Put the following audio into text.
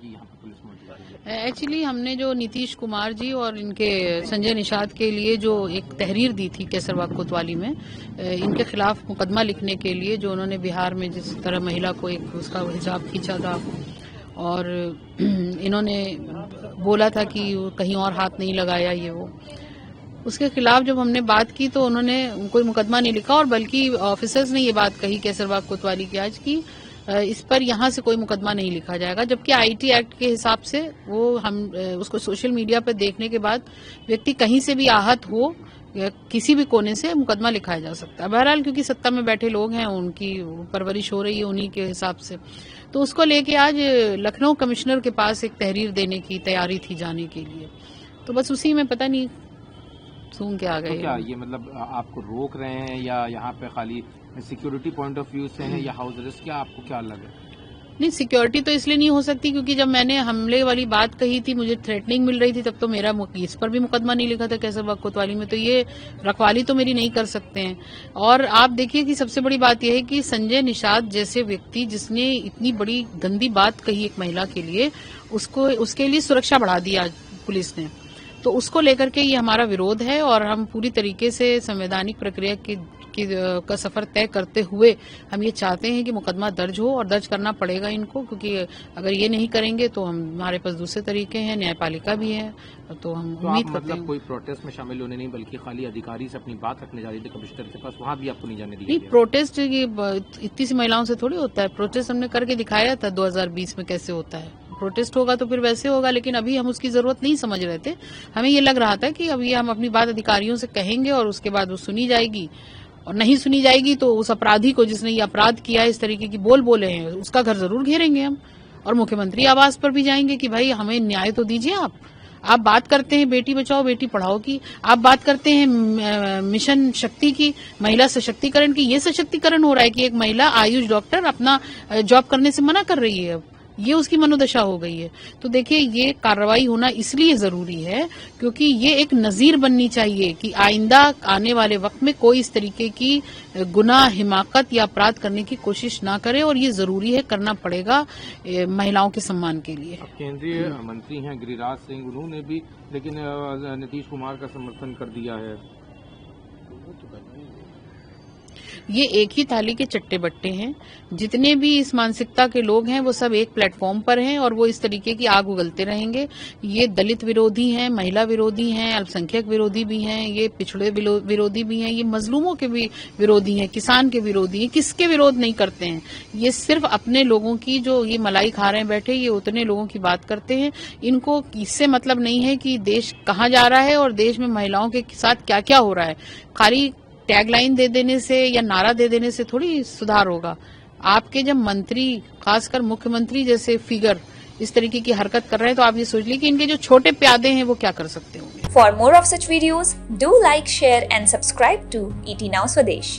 कि यहाँ पर पुलिस मौजूद है? एक्चुअली हमने जो नीतीश कुमार जी और इनके संजय निषाद के लिए जो एक तहरीर दी थी केसरबाग कोतवाली में, इनके खिलाफ मुकदमा लिखने के लिए, जो उन्होंने बिहार में जिस तरह महिला को एक उसका हिजाब खींचा था और इन्होंने बोला था कि कहीं और हाथ नहीं लगाया, ये वो, उसके खिलाफ जब हमने बात की तो उन्होंने कोई मुकदमा नहीं लिखा और बल्कि ऑफिसर्स ने ये बात कही केसरबाग कोतवाली की आज की इस पर यहाँ से कोई मुकदमा नहीं लिखा जाएगा, जबकि आईटी एक्ट के हिसाब से वो हम उसको सोशल मीडिया पर देखने के बाद व्यक्ति कहीं से भी आहत हो या किसी भी कोने से मुकदमा लिखाया जा सकता है। बहरहाल क्योंकि सत्ता में बैठे लोग हैं, उनकी परवरिश हो रही है उन्हीं के हिसाब से, तो उसको लेके आज लखनऊ कमिश्नर के पास एक तहरीर देने की तैयारी थी जाने के लिए, तो बस उसी में पता नहीं सूंघ के आ गए। तो क्या ये मतलब आपको रोक रहे हैं या यहाँ पे खाली सिक्योरिटी पॉइंट ऑफ व्यू से है या हाउस अरेस्ट, क्या आपको क्या लगे? नहीं, सिक्योरिटी तो इसलिए नहीं हो सकती क्योंकि जब मैंने हमले वाली बात कही थी, मुझे थ्रेटनिंग मिल रही थी, तब तो मेरा इस पर भी मुकदमा नहीं लिखा था केसरबाग कोतवाली में, तो ये रखवाली तो मेरी नहीं कर सकते हैं। और आप देखिए कि सबसे बड़ी बात यह है कि संजय निषाद जैसे व्यक्ति जिसने इतनी बड़ी गंदी बात कही एक महिला के लिए, उसके लिए सुरक्षा बढ़ा दी आज पुलिस ने, तो उसको लेकर के ये हमारा विरोध है और हम पूरी तरीके से संवैधानिक प्रक्रिया का सफर तय करते हुए हम ये चाहते हैं कि मुकदमा दर्ज हो और दर्ज करना पड़ेगा इनको, क्योंकि अगर ये नहीं करेंगे तो हमारे पास दूसरे तरीके हैं, न्यायपालिका भी है, तो हम उम्मीद करते हैं। कोई प्रोटेस्ट में शामिल होने नहीं बल्कि खाली अधिकारी से अपनी बात रखने जा रही थी कमिश्नर के पास, वहाँ भी आपको नहीं जाने दिया? नहीं, प्रोटेस्ट इतनी सी महिलाओं से थोड़ी होता है। प्रोटेस्ट हमने करके दिखाया था 2020 में कैसे होता है। प्रोटेस्ट होगा तो फिर वैसे होगा, लेकिन अभी हम उसकी जरूरत नहीं समझ रहे थे। हमें ये लग रहा था कि अभी हम अपनी बात अधिकारियों से कहेंगे और उसके बाद वो सुनी जाएगी, और नहीं सुनी जाएगी तो उस अपराधी को जिसने ये अपराध किया है, इस तरीके की बोले हैं, उसका घर जरूर घेरेंगे हम, और मुख्यमंत्री आवास पर भी जाएंगे कि भाई हमें न्याय तो दीजिए। आप बात करते हैं बेटी बचाओ बेटी पढ़ाओ की, आप बात करते हैं मिशन शक्ति की, महिला सशक्तिकरण की, ये सशक्तिकरण हो रहा है कि एक महिला आयुष डॉक्टर अपना जॉब करने से मना कर रही है, ये उसकी मनोदशा हो गई है। तो देखिए, ये कार्रवाई होना इसलिए जरूरी है क्योंकि ये एक नजीर बननी चाहिए कि आइंदा आने वाले वक्त में कोई इस तरीके की गुनाह, हिमाकत या अपराध करने की कोशिश ना करे, और ये जरूरी है, करना पड़ेगा महिलाओं के सम्मान के लिए। केंद्रीय मंत्री हैं गिरिराज सिंह, उन्होंने भी लेकिन नीतीश कुमार का समर्थन कर दिया है। ये एक ही थाली के चट्टे बट्टे हैं। जितने भी इस मानसिकता के लोग हैं वो सब एक प्लेटफॉर्म पर हैं और वो इस तरीके की आग उगलते रहेंगे। ये दलित विरोधी हैं, महिला विरोधी हैं, अल्पसंख्यक विरोधी भी हैं, ये पिछड़े विरोधी भी हैं, ये मजलूमों के भी विरोधी हैं, किसान के विरोधी हैं। किसके विरोध नहीं करते हैं? ये सिर्फ अपने लोगों की, जो ये मलाई खा रहे हैं बैठे, ये उतने लोगों की बात करते हैं। इनको इससे मतलब नहीं है कि देश कहाँ जा रहा है और देश में महिलाओं के साथ क्या क्या हो रहा है। खाली टैगलाइन दे देने से या नारा दे देने से थोड़ी सुधार होगा। आपके जब मंत्री, खासकर मुख्यमंत्री जैसे फिगर इस तरीके की हरकत कर रहे हैं, तो आप ये सोच लीजिए कि इनके जो छोटे प्यादे हैं वो क्या कर सकते होंगे। For more of such videos, do like, share and subscribe to ET Now Swadesh।